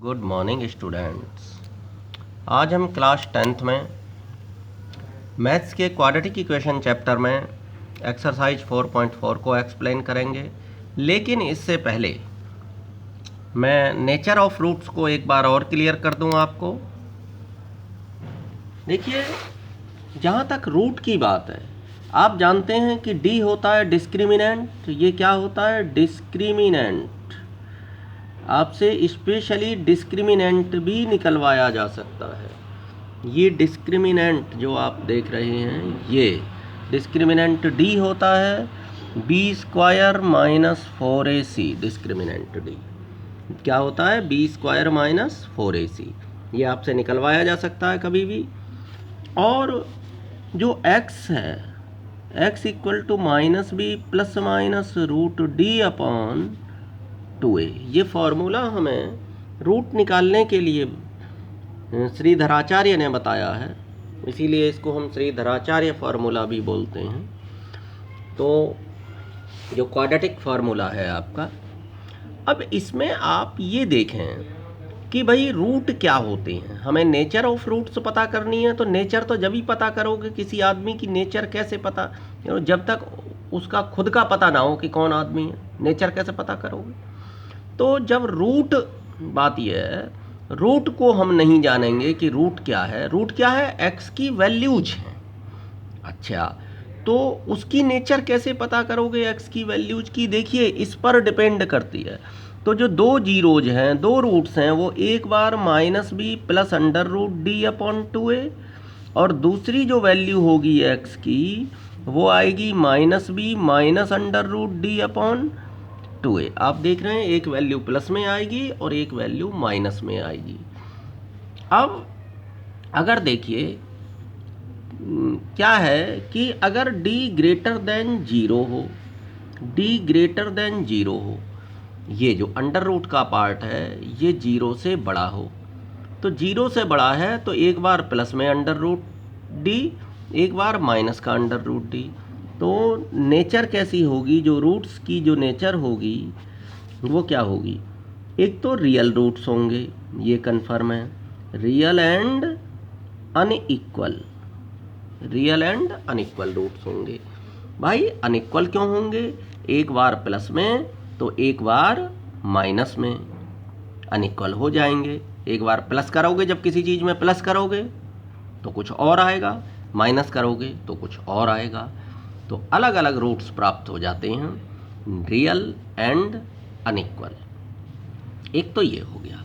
Good morning students. आज हम class 10th में मैथ्स के क्वाड्रेटिक इक्वेशन चैप्टर में एक्सरसाइज 4.4 को एक्सप्लेन करेंगे। लेकिन इससे पहले मैं नेचर ऑफ रूट्स को एक बार और क्लियर कर दूं आपको। देखिए, जहाँ तक रूट की बात है, आप जानते हैं कि डी होता है डिस्क्रिमिनेंट। ये क्या होता है? डिस्क्रिमिनेंट। आपसे स्पेशली डिस्क्रिमिनेंट भी निकलवाया जा सकता है। ये डिस्क्रिमिनेंट जो आप देख रहे हैं, ये डिस्क्रिमिनेंट डी होता है, b² minus 4ac। Discriminant D क्या होता है? b² minus 4ac। ये आपसे निकलवाया जा सकता है कभी भी। और जो x है, x equal to minus B plus minus root D upon 2a। ये फॉर्मूला हमें रूट निकालने के लिए श्रीधराचार्य ने बताया है, इसीलिए इसको हम श्रीधराचार्य फार्मूला भी बोलते हैं। तो जो क्वाड्रेटिक फार्मूला है आपका, अब इसमें आप ये देखें कि भाई रूट क्या होते हैं। हमें नेचर ऑफ रूट्स पता करनी है। तो नेचर तो जब ही पता करोगे, किसी आदमी की नेचर कैसे पता, जब तक उसका खुद का पता ना हो कि कौन आदमी है, नेचर कैसे पता करोगे? तो जब रूट, बात यह है, रूट को हम नहीं जानेंगे कि रूट क्या है। रूट क्या है? एक्स की वैल्यूज हैं। अच्छा, तो उसकी नेचर कैसे पता करोगे एक्स की वैल्यूज की? देखिए, इस पर डिपेंड करती है। तो जो दो जीरोज हैं, दो रूट्स हैं, वो एक बार minus B plus under root D upon 2a, और दूसरी जो वैल्यू होगी एक्स की, वो आएगी minus B minus under root D upon 2a। आप देख रहे हैं, एक वैल्यू प्लस में आएगी और एक वैल्यू माइनस में आएगी। अब अगर देखिए क्या है कि अगर d ग्रेटर देन 0 हो, d ग्रेटर देन 0 हो, ये जो अंडर रूट का पार्ट है ये 0 से बड़ा हो, तो 0 से बड़ा है तो एक बार प्लस में अंडर रूट डी, एक बार माइनस का अंडर रूट डी। तो नेचर कैसी होगी? जो रूट्स की जो नेचर होगी वो क्या होगी? एक तो रियल रूट्स होंगे, ये कन्फर्म है, real and unequal. Real and unequal roots होंगे। भाई अनइक्वल क्यों होंगे? एक बार प्लस में तो एक बार माइनस में, अनइक्वल हो जाएंगे। एक बार प्लस करोगे, जब किसी चीज़ में प्लस करोगे तो कुछ और आएगा, माइनस करोगे तो कुछ और आएगा। तो अलग अलग रूट्स प्राप्त हो जाते हैं, रियल एंड अनइक्वल। एक तो ये हो गया।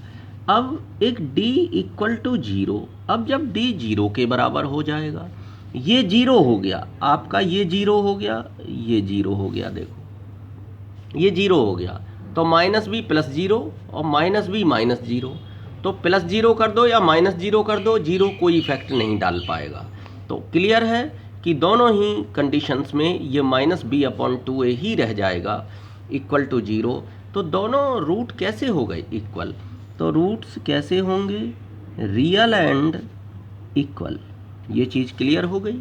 अब एक d इक्वल टू 0। अब जब d 0 के बराबर हो जाएगा, ये 0 हो गया आपका, ये 0 हो गया, ये 0 हो गया, देखो ये 0 हो गया, तो माइनस बी प्लस 0 और माइनस बी माइनस 0। तो प्लस 0 कर दो या माइनस 0 कर दो, 0 कोई इफेक्ट नहीं डाल पाएगा। तो क्लियर है कि दोनों ही कंडीशंस में ये माइनस बी अपॉन 2a ही रह जाएगा इक्वल टू 0। तो दोनों रूट कैसे हो गए? इक्वल। तो रूट्स कैसे होंगे? Real and equal. ये चीज़ क्लियर हो गई,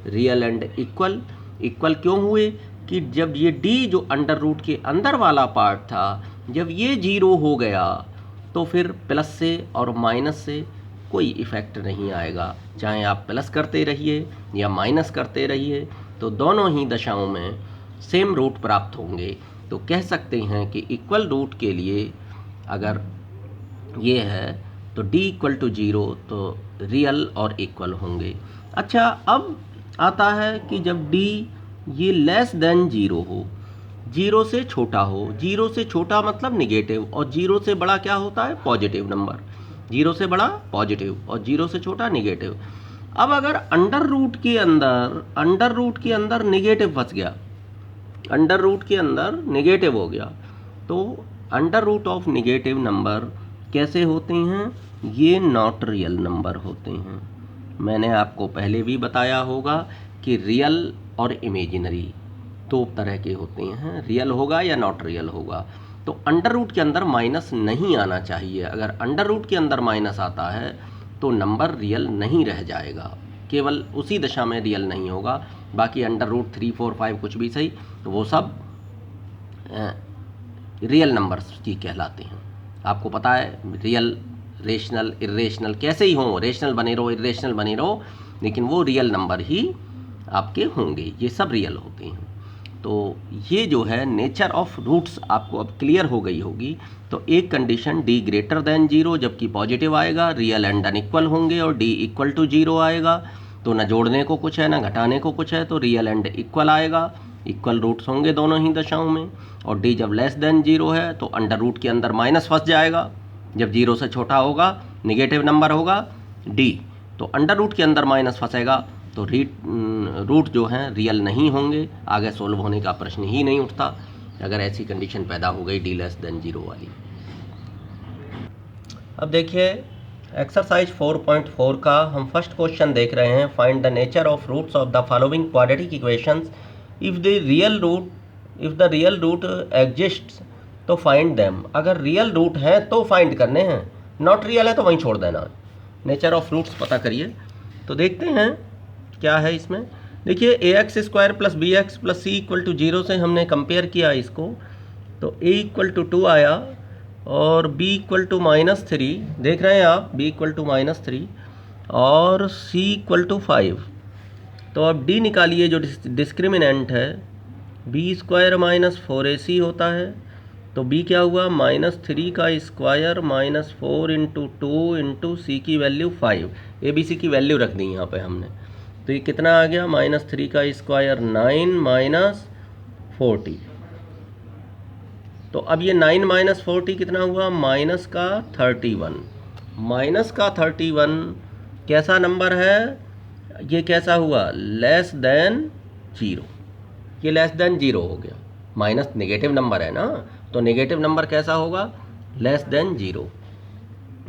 रियल एंड इक्वल। इक्वल क्यों हुए? कि जब ये d जो अंडर रूट के अंदर वाला पार्ट था, जब ये 0 हो गया तो फिर प्लस से और माइनस से कोई इफ़ेक्ट नहीं आएगा। चाहे आप प्लस करते रहिए या माइनस करते रहिए, तो दोनों ही दशाओं में सेम रूट प्राप्त होंगे। तो कह सकते हैं कि इक्वल रूट के लिए अगर ये है तो d इक्वल टू 0 तो रियल और इक्वल होंगे। अच्छा, अब आता है कि जब d ये लेस देन 0 हो, 0 से छोटा हो, 0 से छोटा मतलब निगेटिव, और 0 से बड़ा क्या होता है? Positive number. 0 से बड़ा पॉजिटिव और 0 से छोटा निगेटिव। अब अगर अंडर रूट के अंदर निगेटिव फंस गया, अंडर रूट के अंदर निगेटिव हो गया, तो under root of negative number कैसे होते हैं? ये नॉट रियल नंबर होते हैं। मैंने आपको पहले भी बताया होगा कि रियल और इमेजिनरी दो तरह के होते हैं, रियल होगा या नॉट रियल होगा। तो अंडर रूट के अंदर माइनस नहीं आना चाहिए। अगर अंडर रूट के अंदर माइनस आता है तो नंबर रियल नहीं रह जाएगा, केवल उसी दशा में रियल नहीं होगा। बाकी अंडर रूट 3, 4, 5 कुछ भी सही, तो वो सब रियल नंबर्स की कहलाते हैं। आपको पता है रियल, रेशनल, इरेशनल कैसे ही हों, रेशनल बने रहो, इरेशनल बने रहो, लेकिन वो रियल नंबर ही आपके होंगे, ये सब रियल होते हैं। तो ये जो है नेचर ऑफ रूट्स आपको अब क्लियर हो गई होगी। तो एक कंडीशन डी ग्रेटर देन 0 जबकि पॉजिटिव आएगा, रियल एंड अनइक्वल होंगे, और डी इक्वल टू 0 आएगा तो ना जोड़ने को कुछ है ना घटाने को कुछ है, तो रियल एंड इक्वल आएगा, इक्वल रूट्स होंगे दोनों ही दशाओं में। और डी जब लेस देन 0 है तो अंडर रूट के अंदर माइनस फंस जाएगा, जब 0 से छोटा होगा निगेटिव नंबर होगा डी, तो अंडर रूट के अंदर माइनस फंसेगा, तो रूट जो हैं रियल नहीं होंगे, आगे सोल्व होने का प्रश्न ही नहीं उठता अगर ऐसी कंडीशन पैदा हो गई डी लेस देन 0 वाली। अब देखिए एक्सरसाइज 4.4 का हम फर्स्ट क्वेश्चन देख रहे हैं। Find the nature of roots of the following quadratic equations if the real root exists तो फाइंड देम। अगर रियल रूट है तो फाइंड करने हैं, नॉट रियल है तो वहीं छोड़ देना। नेचर ऑफ रूट्स पता करिए। तो देखते हैं क्या है इसमें। देखिए ax² + bx + c = 0 से हमने कंपेयर किया इसको, तो a = 2 आया और b = -3, देख रहे हैं आप, b = -3 और c = 5। तो अब d निकालिए जो डिस्क्रिमिनेंट है, b² - 4ac होता है, तो b क्या हुआ, -3 का स्क्वायर -4 × 2 × c की वैल्यू 5, abc की वैल्यू रख दी यहाँ पे हमने। तो ये कितना आ गया, -3 का स्क्वायर 9 - 40। तो अब ये 9 - 40 कितना हुआ, -31। -31 कैसा नंबर है, ये कैसा हुआ, लेस देन 0। ये लेस देन 0 हो गया, माइनस नेगेटिव नंबर है ना, तो नेगेटिव नंबर कैसा होगा, less than 0।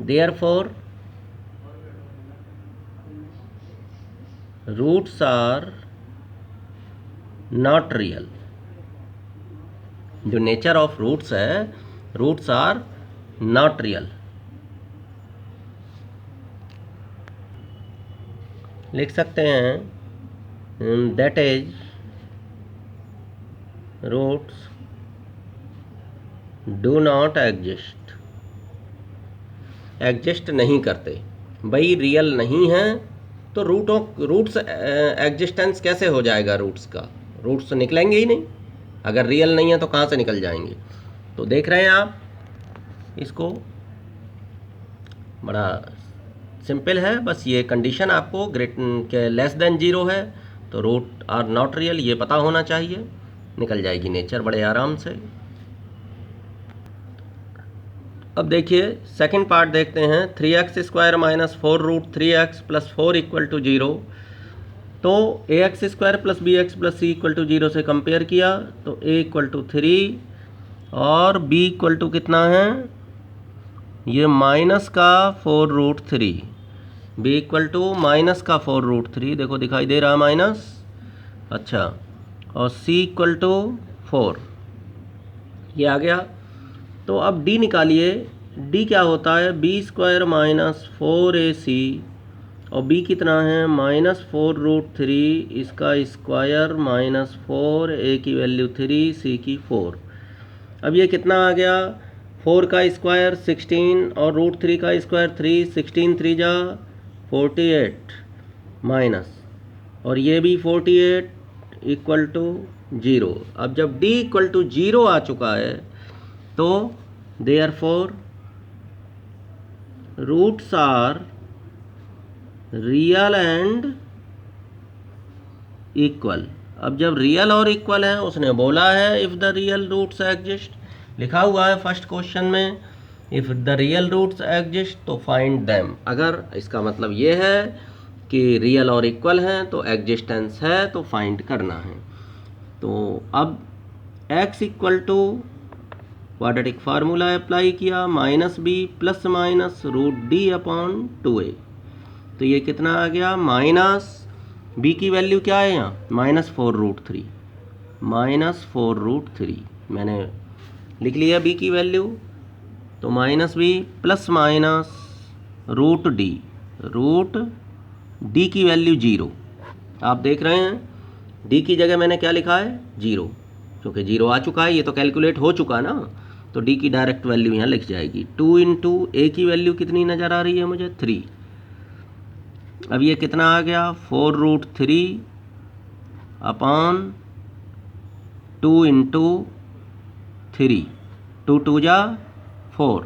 Therefore roots are not real. जो नेचर ऑफ रूट्स है, रूट्स आर नॉट रियल। लिख सकते हैं that is roots do not exist. Exist नहीं करते, भाई रियल नहीं है तो रूट्स एग्जिस्टेंस कैसे हो जाएगा, रूट्स का, रूट्स निकलेंगे ही नहीं। अगर रियल नहीं है तो कहाँ से निकल जाएंगे। तो देख रहे हैं आप इसको, बड़ा सिंपल है, बस ये कंडीशन आपको के लेस देन 0 है तो रूट आर नॉट रियल, ये पता होना चाहिए, निकल जाएगी नेचर बड़े आराम से। अब देखिए सेकंड पार्ट देखते हैं। 3x² - 4√3x + 4 = 0। तो ax² + bx + c = 0 से कंपेयर किया, तो a = 3 और b = कितना है, ये -4√3, b = -4√3, देखो दिखाई दे रहा माइनस, अच्छा, और c = 4, ये आ गया। तो अब d निकालिए, d क्या होता है, b² - 4ac और b कितना है, -4√3, इसका स्क्वायर -4, a की वैल्यू 3, c की 4। अब ये कितना आ गया, 4 का स्क्वायर 16 और √3 का स्क्वायर 3, 16 3 जा 48 माइनस, और ये भी 48 = 0। अब जब d = 0 आ चुका है तो therefore roots are real and equal. अब जब रियल और इक्वल है, उसने बोला है if the real roots exist, लिखा हुआ है फर्स्ट क्वेश्चन में, if the real roots exist तो फाइंड देम। अगर इसका मतलब ये है कि रियल और इक्वल हैं तो एग्जिस्टेंस है तो फाइंड करना है। तो अब x = क्वाड्रेटिक फार्मूला अप्लाई किया, -b ± √d/2a, तो ये कितना आ गया, b की वैल्यू क्या है यहाँ, -4√3, -4√3 मैंने लिख लिया b की वैल्यू। तो -b ± √d की वैल्यू 0। आप देख रहे हैं d की जगह मैंने क्या लिखा है, 0, क्योंकि 0 आ चुका है, ये तो कैलकुलेट हो चुका ना। तो डी की डायरेक्ट वैल्यू यहाँ लिख जाएगी। 2 इंटू ए की वैल्यू कितनी नज़र आ रही है मुझे? 3। अब ये कितना आ गया? 4√3 अपॉन 2 इंटू 3, 2 2 जा 4,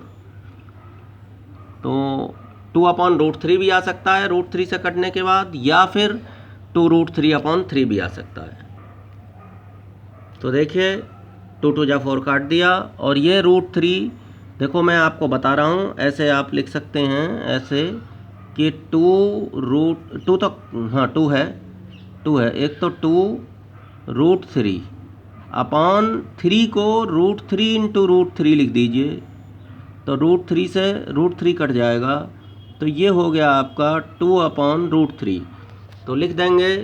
तो 2/√3 भी आ सकता है √3 से कटने के बाद, या फिर 2√3/3 भी आ सकता है। तो देखिए 2 2 जा 4 काट दिया, और ये √3 देखो मैं आपको बता रहा हूँ, ऐसे आप लिख सकते हैं ऐसे कि 2 तो हाँ 2 है, एक तो 2√3 अपॉन 3 को √3 इंटू √3 लिख दीजिए, तो √3 से √3 कट जाएगा, तो ये हो गया आपका 2/√3। तो लिख देंगे,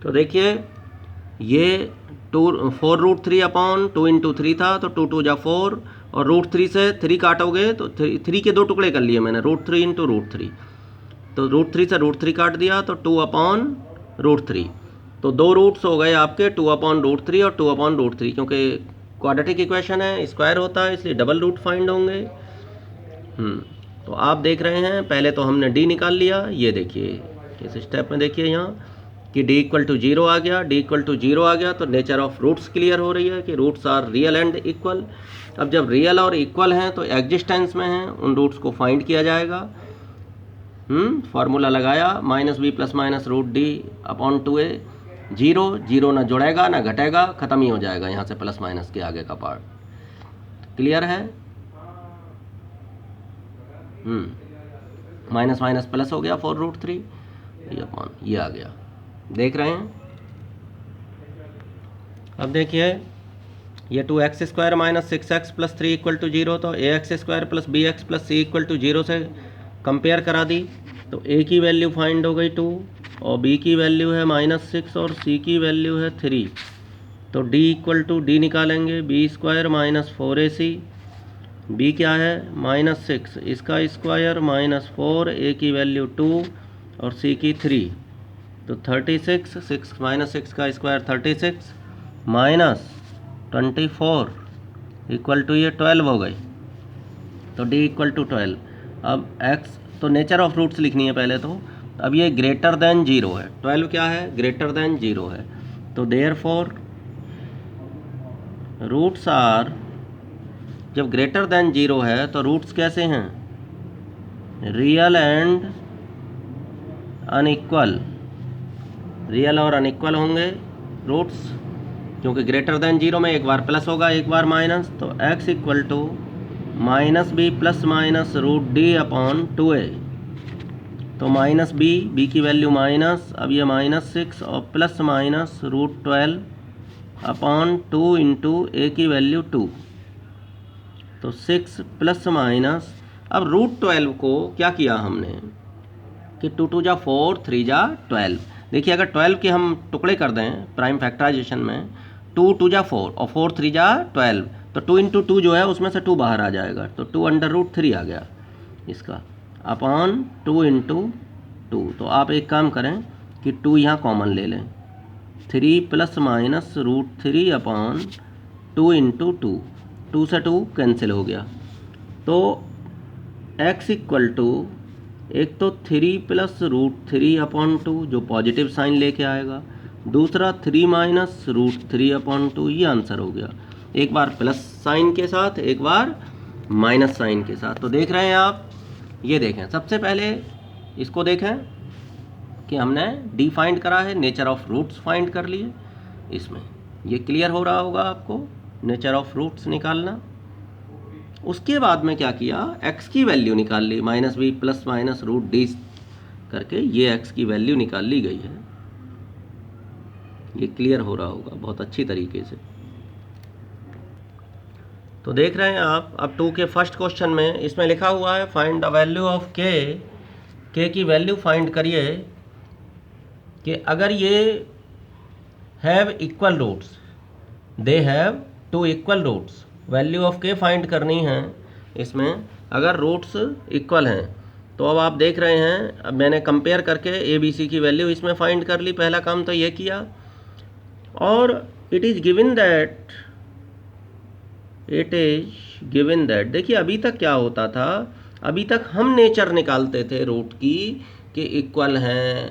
तो देखिए ये 4√3 अपॉन 2 इंटू 3 था, तो 2 2 जा 4, और √3 से 3 काटोगे तो 3 के 2 टुकड़े कर लिए मैंने, √3 इंटू √3, तो √3 से √3 काट दिया, तो 2/√3। तो 2 रूट्स हो गए आपके 2/√3 और 2/√3, क्योंकि क्वाड्रेटिक इक्वेशन है, स्क्वायर होता है, इसलिए डबल रूट फाइंड होंगे। तो आप देख रहे हैं, पहले तो हमने डी निकाल लिया, ये देखिए इस स्टेप में देखिए यहाँ कि डी इक्वल टू 0 आ गया, डी इक्वल टू 0 आ गया, तो नेचर ऑफ रूट्स क्लियर हो रही है कि roots are real and equal. अब जब रियल और इक्वल हैं तो एग्जिस्टेंस में हैं, उन रूट्स को फाइंड किया जाएगा। फार्मूला लगाया, -b + -√d/2a, 0 ना जुड़ेगा ना घटेगा, ख़त्म ही हो जाएगा यहाँ से प्लस माइनस के आगे का पार्ट। क्लियर है? माइनस माइनस प्लस हो गया 4√3, ये आ गया, देख रहे हैं। अब देखिए ये 2x² - 6x + 3 = 0, तो ax² + bx + c = 0 से कंपेयर करा दी, तो a की वैल्यू फाइंड हो गई 2, और b की वैल्यू है -6 और c की वैल्यू है 3। तो d = d निकालेंगे, b² - 4ac, b क्या है -6, इसका स्क्वायर -4, a की वैल्यू 2 और c की 3, तो 36, 6 - 6 का स्क्वायर 36 -24 = ये 12 हो गई, तो d = 12। अब x तो नेचर ऑफ रूट्स लिखनी है पहले तो। अब ये ग्रेटर देन 0 है, 12 क्या है? ग्रेटर देन 0 है, तो देयरफॉर रूट्स आर, जब ग्रेटर देन 0 है तो रूट्स कैसे हैं? रियल एंड अनइक्वल, रियल और अनइक्वल होंगे रूट्स, क्योंकि ग्रेटर देन 0 में एक बार प्लस होगा एक बार माइनस, तो x = -b ± √d/2a, तो -b की वैल्यू माइनस, अब ये -6 और प्लस माइनस √12/2 इंटू a की वैल्यू 2, तो 6 प्लस माइनस। अब √12 को क्या किया हमने कि 2 2 जा 4, 3 जा 12। देखिए अगर 12 के हम टुकड़े कर दें प्राइम फैक्टराइजेशन में, 2 2 जा 4 और 4 3 जा 12, तो 2 इंटू 2 जो है उसमें से 2 बाहर आ जाएगा, तो 2/√3 आ गया इसका, अपॉन 2 इंटू 2। तो आप एक काम करें कि 2 यहाँ कॉमन ले लें, 3 प्लस माइनस √3/2 इंटू 2, 2 से 2 कैंसिल हो गया, तो x = एक तो 3 प्लस √3/2 जो पॉजिटिव साइन लेके आएगा, दूसरा 3 माइनस √3/2, ये आंसर हो गया। एक बार प्लस साइन के साथ, एक बार माइनस साइन के साथ। तो देख रहे हैं आप, ये देखें, सबसे पहले इसको देखें कि हमने डी फाइंड करा है, नेचर ऑफ रूट्स फाइंड कर लिए, इसमें ये क्लियर हो रहा होगा आपको, नेचर ऑफ रूट्स निकालना। उसके बाद में क्या किया, x की वैल्यू निकाल ली, -b ± √d करके, ये x की वैल्यू निकाल ली गई है, ये क्लियर हो रहा होगा बहुत अच्छी तरीके से। तो देख रहे हैं आप, अब 2 के फर्स्ट क्वेश्चन में इसमें लिखा हुआ है find the value of k की वैल्यू फाइंड करिए कि अगर ये have equal roots, they have 2 equal roots, value of k find करनी है इसमें अगर रूट्स इक्वल हैं। तो अब आप देख रहे हैं, अब मैंने कंपेयर करके a b c की वैल्यू इसमें फाइंड कर ली, पहला काम तो ये किया, और it is given that it is given that, देखिए अभी तक क्या होता था, अभी तक हम नेचर निकालते थे रूट की कि इक्वल हैं,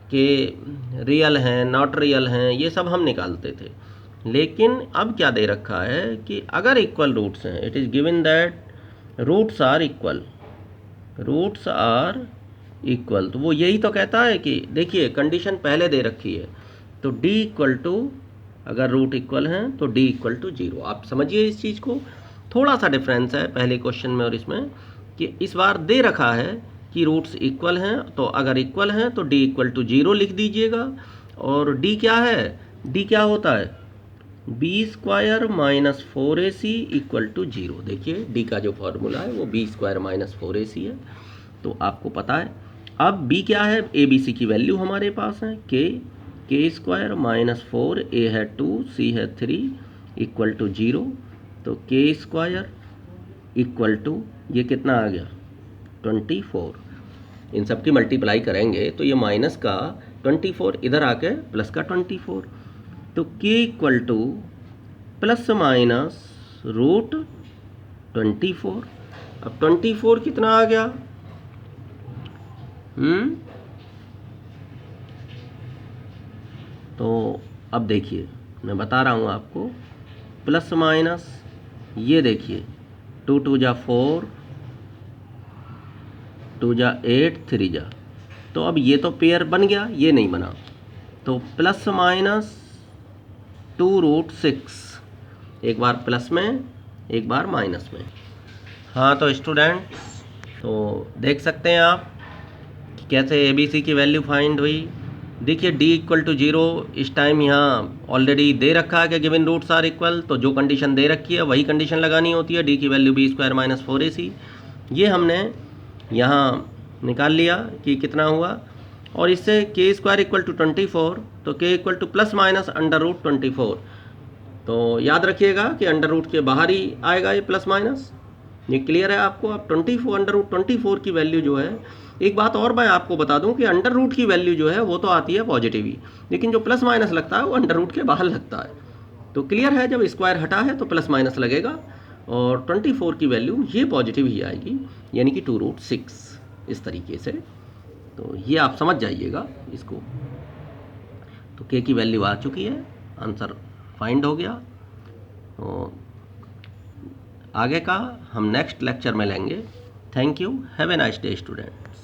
कि रियल हैं, नॉट रियल हैं, ये सब हम निकालते थे। लेकिन अब क्या दे रखा है कि अगर इक्वल रूट्स हैं, it is given that roots are equal, roots are equal, तो वो यही तो कहता है कि देखिए कंडीशन पहले दे रखी है, तो d इक्वल टू, अगर रूट इक्वल हैं तो d इक्वल टू 0। आप समझिए इस चीज़ को, थोड़ा सा डिफरेंस है पहले क्वेश्चन में और इसमें, कि इस बार दे रखा है कि रूट्स इक्वल हैं, तो अगर इक्वल हैं तो d इक्वल टू 0 लिख दीजिएगा। और d क्या है, d क्या होता है, B square minus 4ac equal to 0। देखिए d का जो फॉर्मूला है वो बी स्क्वायर माइनस 4ac है, तो आपको पता है। अब b क्या है, ए बी सी की वैल्यू हमारे पास है, के स्क्वायर माइनस 4, ए है 2, सी है 3 इक्वल टू 0। तो के स्क्वायर इक्वल टू, ये कितना आ गया 24, इन सब की मल्टीप्लाई करेंगे तो ये माइनस का 24 इधर आके प्लस का 24, तो k equal to plus minus root 24। अब 24 कितना आ गया, तो अब देखिए मैं बता रहा हूँ आपको, प्लस माइनस, ये देखिए 2 2 जा 4, 2 जा 8, 3 जा, तो अब ये तो पेयर बन गया, ये नहीं बना, तो प्लस माइनस 2 रूट 6, एक बार प्लस में एक बार माइनस में। हाँ तो स्टूडेंट्स, तो देख सकते हैं आप कि कैसे ए बी सी की वैल्यू फाइंड हुई। देखिए d इक्वल टू 0 इस टाइम यहाँ ऑलरेडी दे रखा है कि गिवन रूट्स आर इक्वल, तो जो कंडीशन दे रखी है वही कंडीशन लगानी होती है, d की value B square minus 4ac, ये हमने यहाँ निकाल लिया कि कितना हुआ। और इससे k स्क्वायर इक्वल टू 24, तो k equal to plus minus under root 24, तो याद रखिएगा कि अंडर रूट के बाहर ही आएगा ये प्लस माइनस, ये क्लियर है आपको। अब 24 अंडर रूट 24 की वैल्यू जो है, एक बात और मैं आपको बता दूं कि अंडर रूट की वैल्यू जो है वो तो आती है पॉजिटिव ही, लेकिन जो प्लस माइनस लगता है वो अंडर रूट के बाहर लगता है। तो क्लियर है, जब स्क्वायर हटा है तो प्लस माइनस लगेगा, और 24 की वैल्यू ये पॉजिटिव ही आएगी, यानी कि 2 रूट 6 इस तरीके से। तो ये आप समझ जाइएगा इसको। तो के की वैल्यू आ चुकी है, आंसर फाइंड हो गया। तो आगे का हम नेक्स्ट लेक्चर में लेंगे। Thank you, have a nice day student.